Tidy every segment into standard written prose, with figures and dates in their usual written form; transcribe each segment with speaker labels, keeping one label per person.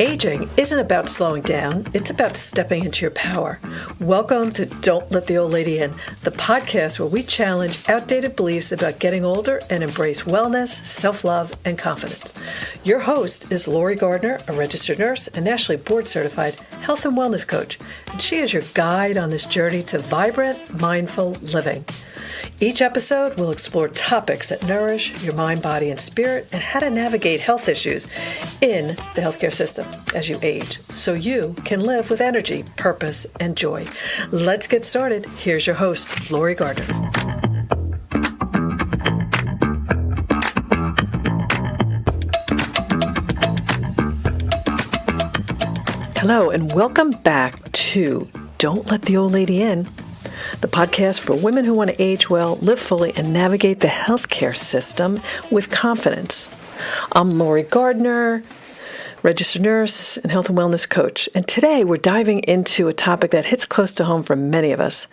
Speaker 1: Aging isn't about slowing down, it's about stepping into your power. Welcome to Don't Let the Old Lady In, the podcast where we challenge outdated beliefs about getting older and embrace wellness, self-love, and confidence. Your host is Lori Gardner, a registered nurse and nationally board-certified health and wellness coach, and she is your guide on this journey to vibrant, mindful living. Each episode will explore topics that nourish your mind, body, and spirit, and how to navigate health issues in the healthcare system as you age, so you can live with energy, purpose, and joy. Let's get started. Here's your host, Lori Gardner. Hello, and welcome back to Don't Let the Old Lady In, the podcast for women who want to age well, live fully, and navigate the healthcare system with confidence. I'm Lori Gardner, registered nurse and health and wellness coach. And today we're diving into a topic that hits close to home for many of us,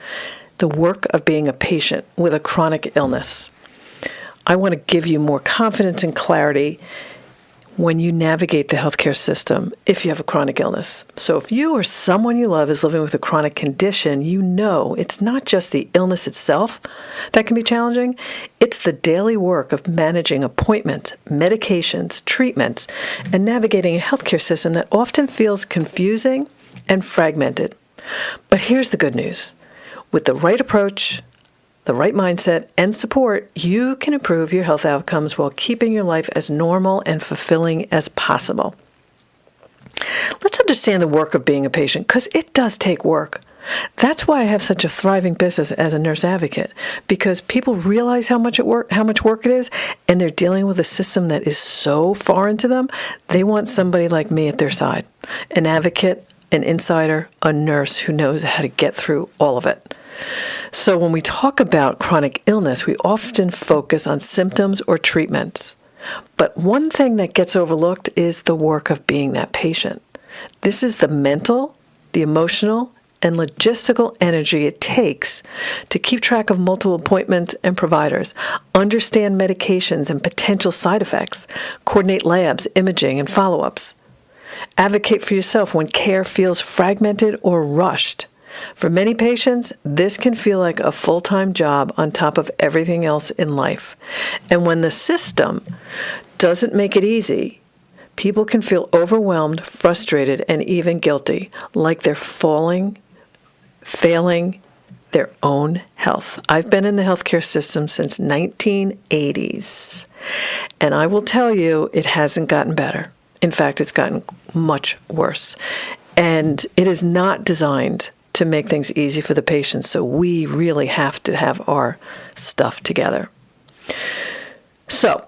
Speaker 1: the work of being a patient with a chronic illness. I want to give you more confidence and clarity when you navigate the healthcare system if you have a chronic illness. So if you or someone you love is living with a chronic condition, you know it's not just the illness itself that can be challenging, it's the daily work of managing appointments, medications, treatments, and navigating a healthcare system that often feels confusing and fragmented. But here's the good news. With the right approach, the right mindset, and support, you can improve your health outcomes while keeping your life as normal and fulfilling as possible. Let's understand the work of being a patient, because it does take work. That's why I have such a thriving business as a nurse advocate, because people realize how much work it is, and they're dealing with a system that is so foreign to them. They want somebody like me at their side, an advocate, an insider, a nurse who knows how to get through all of it. So when we talk about chronic illness, we often focus on symptoms or treatments. But one thing that gets overlooked is the work of being that patient. This is the mental, the emotional, and logistical energy it takes to keep track of multiple appointments and providers, understand medications and potential side effects, coordinate labs, imaging, and follow-ups. Advocate for yourself when care feels fragmented or rushed. For many patients, this can feel like a full-time job on top of everything else in life. And when the system doesn't make it easy, people can feel overwhelmed, frustrated, and even guilty, like they're failing their own health. I've been in the healthcare system since 1980s, and I will tell you it hasn't gotten better. In fact, it's gotten much worse. And it is not designed to make things easy for the patients, so we really have to have our stuff together. So,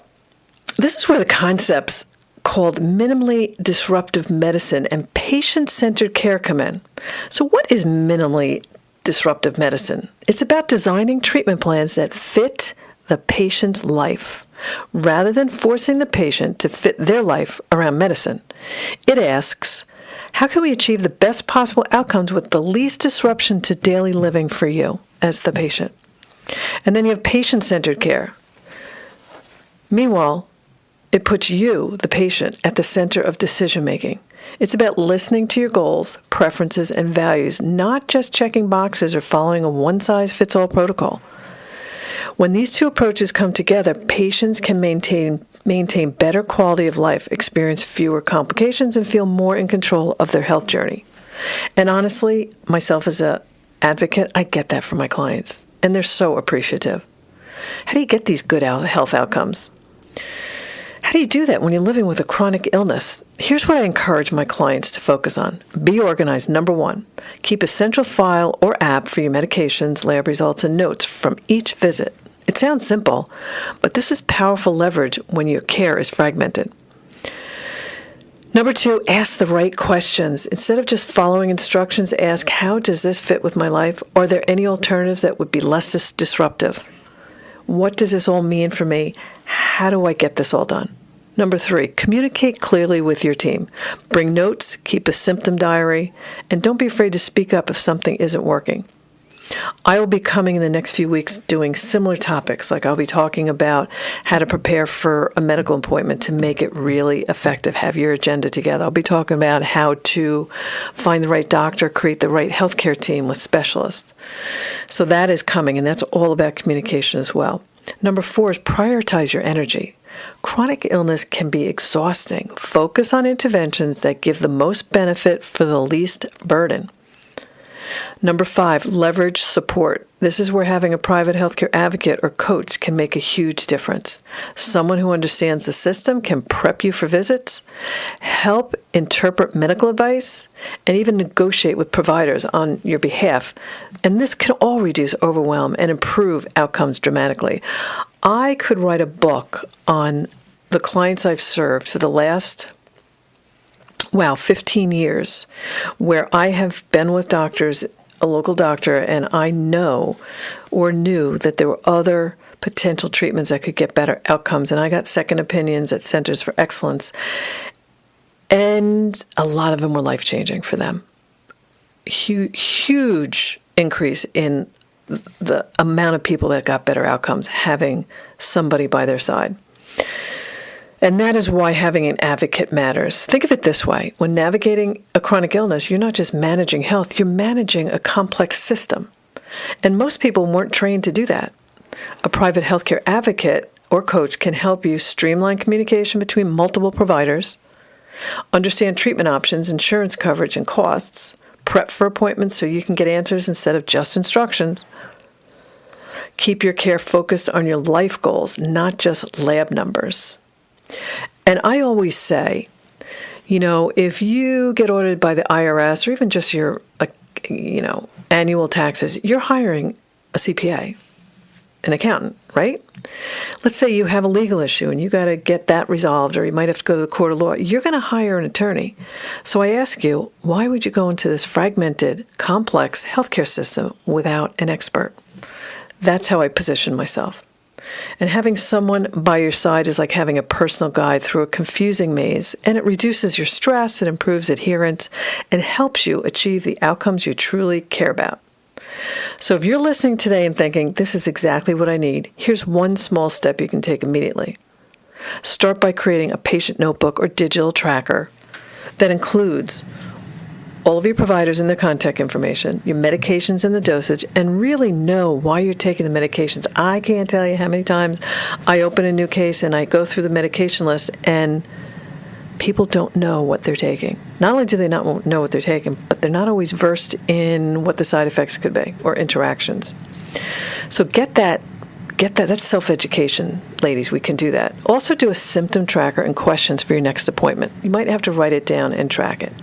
Speaker 1: this is where the concepts called minimally disruptive medicine and patient-centered care come in. So what is minimally disruptive medicine? It's about designing treatment plans that fit the patient's life, rather than forcing the patient to fit their life around medicine. It asks, how can we achieve the best possible outcomes with the least disruption to daily living for you as the patient? And then you have patient-centered care. Meanwhile, it puts you, the patient, at the center of decision-making. It's about listening to your goals, preferences, and values, not just checking boxes or following a one-size-fits-all protocol. When these two approaches come together, patients can maintain better quality of life, experience fewer complications, and feel more in control of their health journey. And honestly, myself as an advocate, I get that from my clients, and they're so appreciative. How do you get these good health outcomes? How do you do that when you're living with a chronic illness? Here's what I encourage my clients to focus on. Be organized. Number one, keep a central file or app for your medications, lab results, and notes from each visit. It sounds simple, but this is powerful leverage when your care is fragmented. Number two, ask the right questions. Instead of just following instructions, ask, how does this fit with my life? Are there any alternatives that would be less disruptive? What does this all mean for me? How do I get this all done? Number three, communicate clearly with your team. Bring notes, keep a symptom diary, and don't be afraid to speak up if something isn't working. I will be coming in the next few weeks doing similar topics. Like I'll be talking about how to prepare for a medical appointment to make it really effective. Have your agenda together. I'll be talking about how to find the right doctor, create the right healthcare team with specialists. So that is coming, and that's all about communication as well. Number 4 is prioritize your energy. Chronic illness can be exhausting. Focus on interventions that give the most benefit for the least burden. Number 5, leverage support. This is where having a private healthcare advocate or coach can make a huge difference. Someone who understands the system can prep you for visits, help interpret medical advice, and even negotiate with providers on your behalf. And this can all reduce overwhelm and improve outcomes dramatically. I could write a book on the clients I've served for the last 15 years, where I have been with doctors, a local doctor, and I know or knew that there were other potential treatments that could get better outcomes. And I got second opinions at Centers for Excellence. And a lot of them were life-changing for them. Huge increase in the amount of people that got better outcomes having somebody by their side. And that is why having an advocate matters. Think of it this way. When navigating a chronic illness, you're not just managing health, you're managing a complex system. And most people weren't trained to do that. A private healthcare advocate or coach can help you streamline communication between multiple providers, understand treatment options, insurance coverage, and costs, prep for appointments so you can get answers instead of just instructions, keep your care focused on your life goals, not just lab numbers. And I always say, if you get audited by the IRS or even just your, annual taxes, you're hiring a CPA, an accountant, right? Let's say you have a legal issue and you got to get that resolved, or you might have to go to the court of law. You're going to hire an attorney. So I ask you, why would you go into this fragmented, complex healthcare system without an expert? That's how I position myself. And having someone by your side is like having a personal guide through a confusing maze, and it reduces your stress, it improves adherence, and helps you achieve the outcomes you truly care about. So if you're listening today and thinking, this is exactly what I need, here's one small step you can take immediately. Start by creating a patient notebook or digital tracker that includes all of your providers and their contact information, your medications and the dosage, and really know why you're taking the medications. I can't tell you how many times I open a new case and I go through the medication list and people don't know what they're taking. Not only do they not know what they're taking, but they're not always versed in what the side effects could be or interactions. So get that. That's self-education, ladies. We can do that. Also do a symptom tracker and questions for your next appointment. You might have to write it down and track it.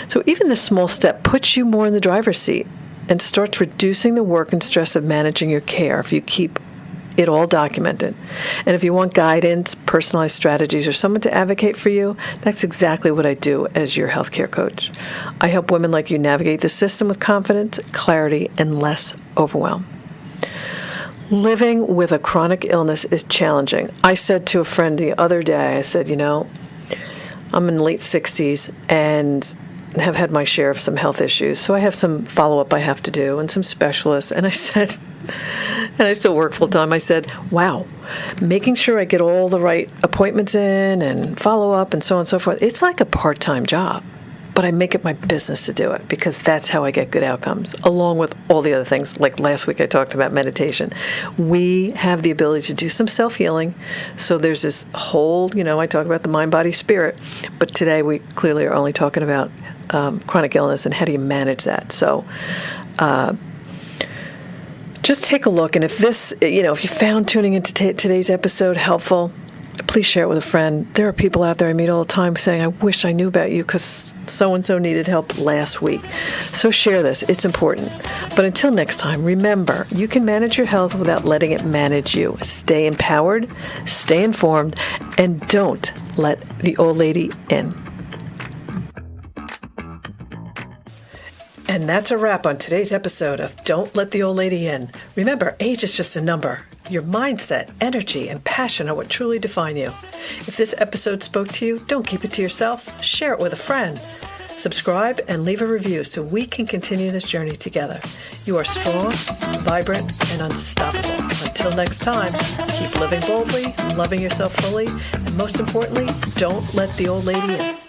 Speaker 1: So even this small step puts you more in the driver's seat and starts reducing the work and stress of managing your care if you keep it all documented. And if you want guidance, personalized strategies, or someone to advocate for you, that's exactly what I do as your healthcare coach. I help women like you navigate the system with confidence, clarity, and less overwhelm. Living with a chronic illness is challenging. I said to a friend the other day, I said, I'm in the late 60s and have had my share of some health issues. So I have some follow-up I have to do and some specialists. And I said, and I still work full-time, I said, wow, making sure I get all the right appointments in and follow-up and so on and so forth, it's like a part-time job. But I make it my business to do it because that's how I get good outcomes, along with all the other things. Like last week I talked about meditation. We have the ability to do some self-healing. So there's this whole, I talk about the mind, body, spirit. But today we clearly are only talking about chronic illness and how do you manage that. So just take a look. And if this, if you found tuning into today's episode helpful, please share it with a friend. There are people out there I meet all the time saying, I wish I knew about you because so-and-so needed help last week. So share this. It's important. But until next time, remember, you can manage your health without letting it manage you. Stay empowered, stay informed, and don't let the old lady in. And that's a wrap on today's episode of Don't Let the Old Lady In. Remember, age is just a number. Your mindset, energy, and passion are what truly define you. If this episode spoke to you, don't keep it to yourself. Share it with a friend. Subscribe and leave a review so we can continue this journey together. You are strong, vibrant, and unstoppable. Until next time, keep living boldly, loving yourself fully, and most importantly, don't let the old lady in.